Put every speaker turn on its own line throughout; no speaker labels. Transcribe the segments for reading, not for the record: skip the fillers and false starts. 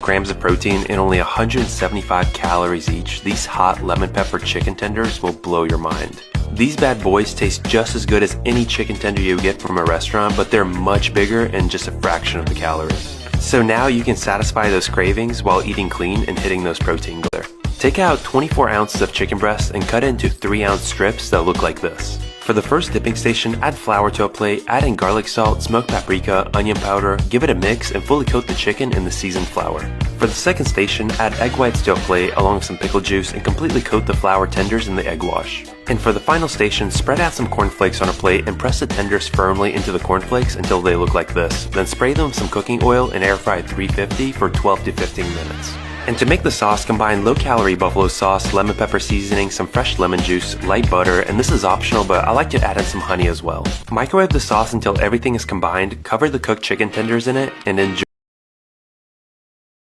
grams of protein and only 175 calories each, these hot lemon pepper chicken tenders will blow your mind. These bad boys taste just as good as any chicken tender you get from a restaurant, but they're much bigger and just a fraction of the calories. So now you can satisfy those cravings while eating clean and hitting those protein goals. Take out 24 ounces of chicken breast and cut it into 3-ounce strips that look like this. For the first dipping station, add flour to a plate, add in garlic salt, smoked paprika, onion powder, give it a mix, and fully coat the chicken in the seasoned flour. For the second station, add egg whites to a plate along with some pickle juice and completely coat the flour tenders in the egg wash. And for the final station, spread out some cornflakes on a plate and press the tenders firmly into the cornflakes until they look like this. Then spray them with some cooking oil and air fry at 350 for 12 to 15 minutes. And to make the sauce, combine low-calorie buffalo sauce, lemon pepper seasoning, some fresh lemon juice, light butter, and this is optional, but I like to add in some honey as well. Microwave the sauce until everything is combined, cover the cooked chicken tenders in it, and enjoy.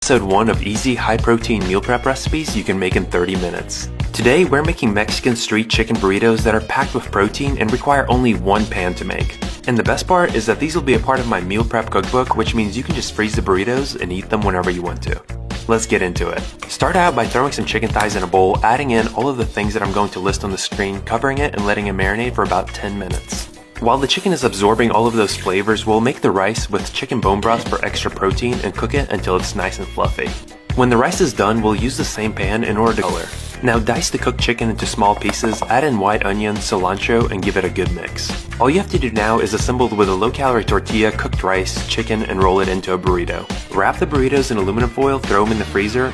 Episode 1 of easy, high-protein meal prep recipes you can make in 30 minutes. Today, we're making Mexican street chicken burritos that are packed with protein and require only one pan to make. And the best part is that these will be a part of my meal prep cookbook, which means you can just freeze the burritos and eat them whenever you want to. Let's get into it. Start out by throwing some chicken thighs in a bowl, adding in all of the things that I'm going to list on the screen, covering it and letting it marinate for about 10 minutes. While the chicken is absorbing all of those flavors, we'll make the rice with chicken bone broth for extra protein and cook it until it's nice and fluffy. When the rice is done, we'll use the same pan in order to color. Now dice the cooked chicken into small pieces, add in white onion, cilantro, and give it a good mix. All you have to do now is assemble with a low-calorie tortilla, cooked rice, chicken, and roll it into a burrito. Wrap the burritos in aluminum foil, throw them in the freezer.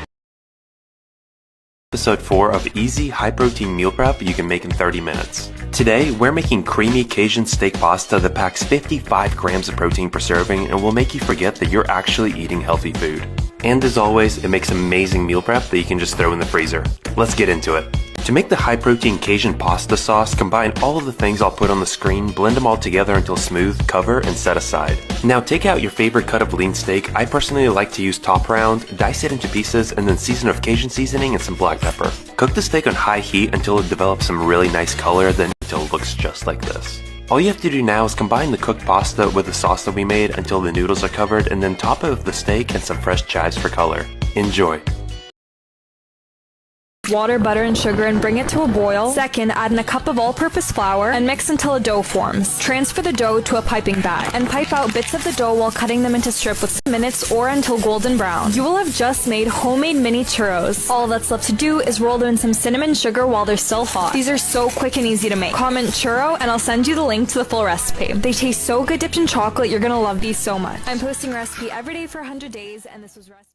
Episode 4 of easy, high-protein meal prep you can make in 30 minutes. Today, we're making creamy Cajun steak pasta that packs 55 grams of protein per serving and will make you forget that you're actually eating healthy food. And as always, it makes amazing meal prep that you can just throw in the freezer. Let's get into it. To make the high-protein Cajun pasta sauce, combine all of the things I'll put on the screen, blend them all together until smooth, cover, and set aside. Now take out your favorite cut of lean steak. I personally like to use top round, dice it into pieces, and then season with Cajun seasoning and some black pepper. Cook the steak on high heat until it develops some really nice color, then until it looks just like this. All you have to do now is combine the cooked pasta with the sauce that we made until the noodles are covered, and then top it with the steak and some fresh chives for color. Enjoy!
Water, butter, and sugar and bring it to a boil. Second, add in a cup of all-purpose flour and mix until a dough forms. Transfer the dough to a piping bag and pipe out bits of the dough while cutting them into strips with minutes or until golden brown. You will have just made homemade mini churros. All that's left to do is roll them in some cinnamon sugar while they're still hot. These are so quick and easy to make. Comment churro and I'll send you the link to the full recipe. They taste so good dipped in chocolate, you're gonna love these so much. I'm posting a recipe every day for 100 days and this was recipe